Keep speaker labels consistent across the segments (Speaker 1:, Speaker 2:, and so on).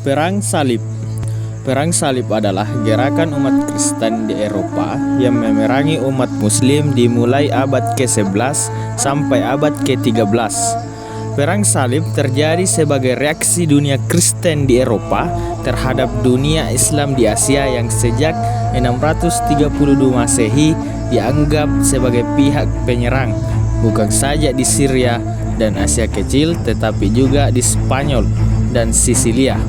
Speaker 1: Perang Salib. Perang Salib adalah gerakan umat Kristen di Eropa yang memerangi umat Muslim dimulai abad ke-11 sampai abad ke-13. Perang Salib terjadi sebagai reaksi dunia Kristen di Eropa terhadap dunia Islam di Asia yang sejak 632 Masehi dianggap sebagai pihak penyerang, bukan saja di Syria dan Asia Kecil, tetapi juga di Spanyol dan Sisilia.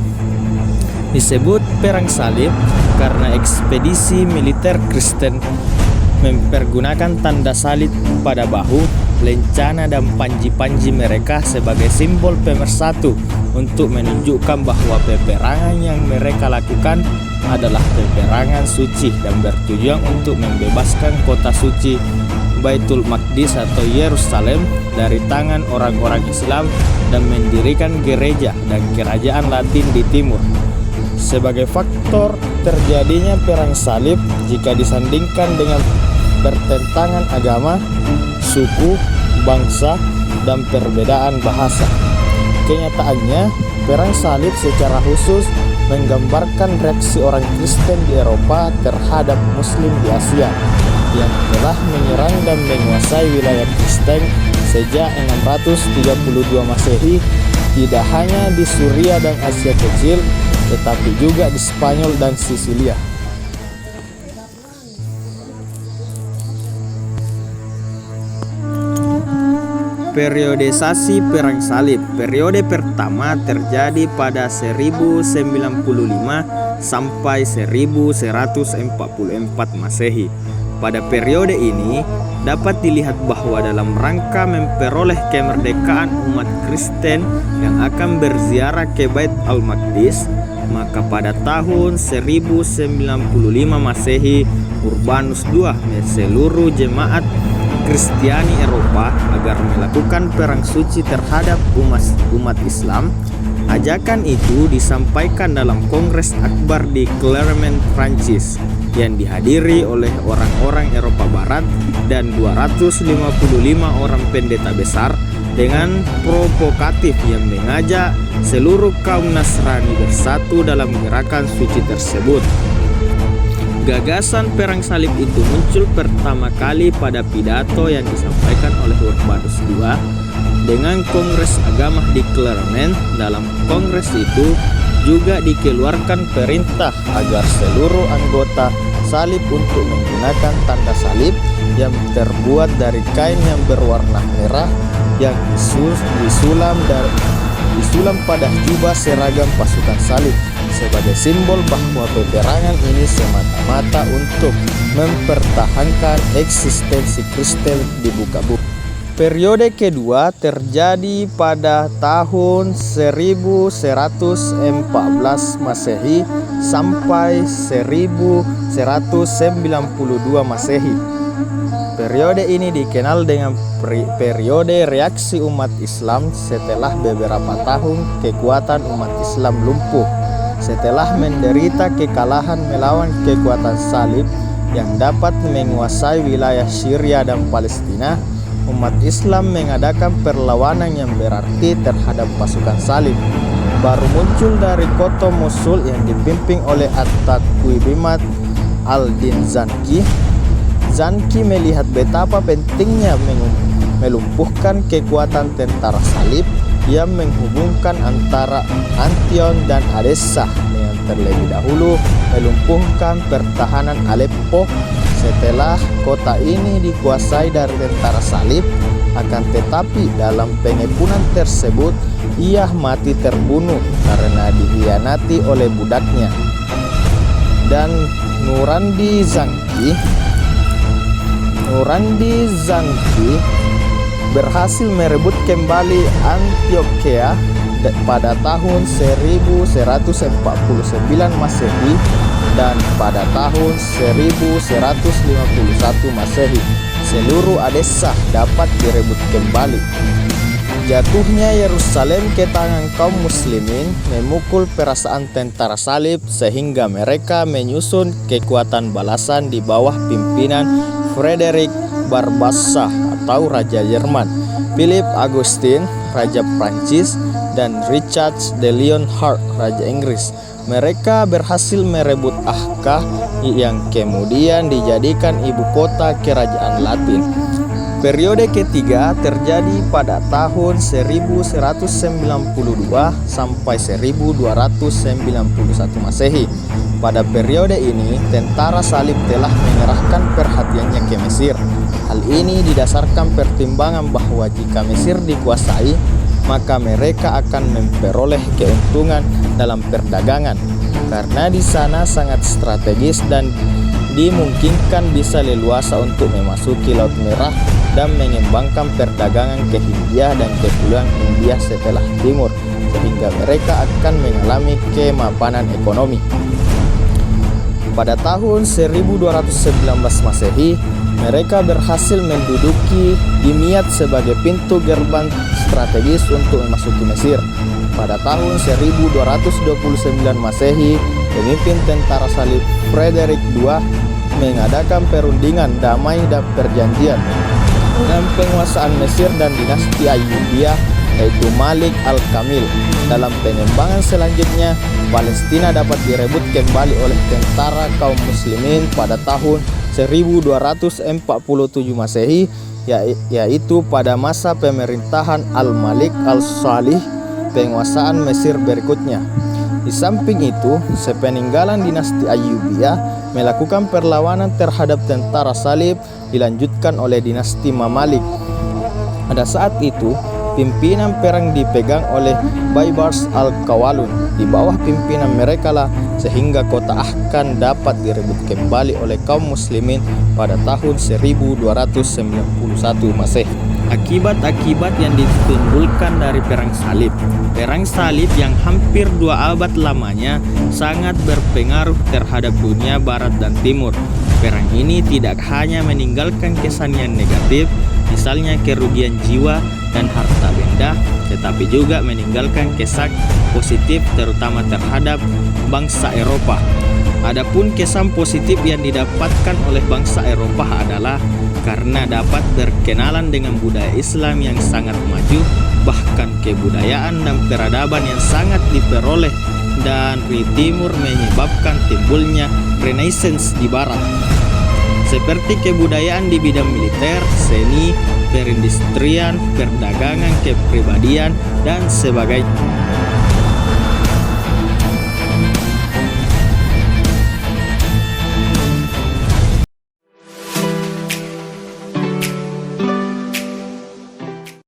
Speaker 1: Disebut Perang Salib karena ekspedisi militer Kristen mempergunakan tanda salib pada bahu, lencana dan panji-panji mereka sebagai simbol pemersatu untuk menunjukkan bahwa peperangan yang mereka lakukan adalah peperangan suci dan bertujuan untuk membebaskan kota suci Baitul Maqdis atau Yerusalem dari tangan orang-orang Islam dan mendirikan gereja dan kerajaan Latin di timur. Sebagai faktor terjadinya perang salib jika disandingkan dengan pertentangan agama, suku, bangsa, dan perbedaan bahasa. Kenyataannya, perang salib secara khusus menggambarkan reaksi orang Kristen di Eropa terhadap Muslim di Asia yang telah menyerang dan menguasai wilayah Kristen sejak 632 Masehi, tidak hanya di Suria dan Asia Kecil, tetapi juga di Spanyol dan Sisilia. Periodisasi Perang Salib. Periode pertama terjadi pada 1095 sampai 1144 Masehi. Pada periode ini dapat dilihat bahwa dalam rangka memperoleh kemerdekaan umat Kristen yang akan berziarah ke Bait al-Maqdis, maka pada tahun 1095 Masehi, Urbanus II seluruh jemaat Kristiani Eropa agar melakukan perang suci terhadap umat Islam. Ajakan itu disampaikan dalam Kongres Akbar di Clermont, Prancis, yang dihadiri oleh orang-orang Eropa Barat dan 255 orang pendeta besar dengan provokatif yang mengajak seluruh kaum Nasrani bersatu dalam gerakan suci tersebut. Gagasan perang salib itu muncul pertama kali pada pidato yang disampaikan oleh Urbanus II dengan Kongres Agama di Clermont. Dalam kongres itu juga dikeluarkan perintah agar seluruh anggota salib untuk menggunakan tanda salib yang terbuat dari kain yang berwarna merah yang disulam pada jubah seragam pasukan salib sebagai simbol bahwa peperangan ini semata-mata untuk mempertahankan eksistensi Kristen di muka bumi. Periode kedua terjadi pada tahun 1114 Masehi sampai 1192 Masehi. Periode ini dikenal dengan periode reaksi umat Islam setelah beberapa tahun kekuatan umat Islam lumpuh. Setelah menderita kekalahan melawan kekuatan salib yang dapat menguasai wilayah Syria dan Palestina, umat Islam mengadakan perlawanan yang berarti terhadap pasukan salib. Baru muncul dari kota Mosul yang dipimpin oleh At-Taqi Bimat al-Din Zanki. Zanki melihat betapa pentingnya melumpuhkan kekuatan tentara salib yang menghubungkan antara Antion dan Edessa dengan terlebih dahulu melumpuhkan pertahanan Aleppo. Setelah kota ini dikuasai dari tentara salib, akan tetapi dalam pengepungan tersebut ia mati terbunuh karena dikhianati oleh budaknya. Dan Nurandi Zanki berhasil merebut kembali Antioquia pada tahun 1149 Masehi dan pada tahun 1151 Masehi seluruh Edessa dapat direbut kembali. Jatuhnya Yerusalem ke tangan kaum muslimin memukul perasaan tentara salib sehingga mereka menyusun kekuatan balasan di bawah pimpinan Frederick Barbarossa atau Raja Jerman, Philip Augustin, Raja Prancis, dan Richard de Lionheart, Raja Inggris. Mereka berhasil merebut Akka yang kemudian dijadikan ibu kota kerajaan Latin. Periode ketiga terjadi pada tahun 1192 sampai 1291 Masehi. Pada periode ini, tentara salib telah mengerahkan perhatiannya ke Mesir. Hal ini didasarkan pertimbangan bahwa jika Mesir dikuasai, maka mereka akan memperoleh keuntungan dalam perdagangan, karena di sana sangat strategis dan dimungkinkan bisa leluasa untuk memasuki Laut Merah dan mengembangkan perdagangan ke Hindia dan Kepulauan India setelah timur, sehingga mereka akan mengalami kemapanan ekonomi. Pada tahun 1219 Masehi, mereka berhasil menduduki Dimyat sebagai pintu gerbang strategis untuk memasuki Mesir. Pada tahun 1229 Masehi, pemimpin tentara salib Frederick II mengadakan perundingan damai dan perjanjian dan penguasaan Mesir dan dinasti Ayyubiyah, yaitu Malik al-Kamil. Dalam pengembangan selanjutnya, Palestina dapat direbut kembali oleh tentara kaum muslimin pada tahun 1247 Masehi, yaitu pada masa pemerintahan Al-Malik al-Salih, penguasaan Mesir berikutnya. Di samping itu, sepeninggalan dinasti Ayyubiyah melakukan perlawanan terhadap tentara salib dilanjutkan oleh dinasti Mamalik. Pada saat itu, pimpinan perang dipegang oleh Baybars al-Qawalun. Di bawah pimpinan mereka lah sehingga kota Ahkan dapat direbut kembali oleh kaum muslimin pada tahun 1291 Masehi. Akibat-akibat yang ditimbulkan dari perang salib. Perang salib yang hampir 2 abad lamanya sangat berpengaruh terhadap dunia barat dan timur. Perang ini tidak hanya meninggalkan kesan yang negatif, misalnya kerugian jiwa dan harta benda, tetapi juga meninggalkan kesan positif terutama terhadap bangsa Eropa. Adapun kesan positif yang didapatkan oleh bangsa Eropa adalah karena dapat berkenalan dengan budaya Islam yang sangat maju, bahkan kebudayaan dan peradaban yang sangat diperoleh dari timur menyebabkan timbulnya Renaissance di barat, seperti kebudayaan di bidang militer, seni, perindustrian, perdagangan, kepribadian, dan sebagainya.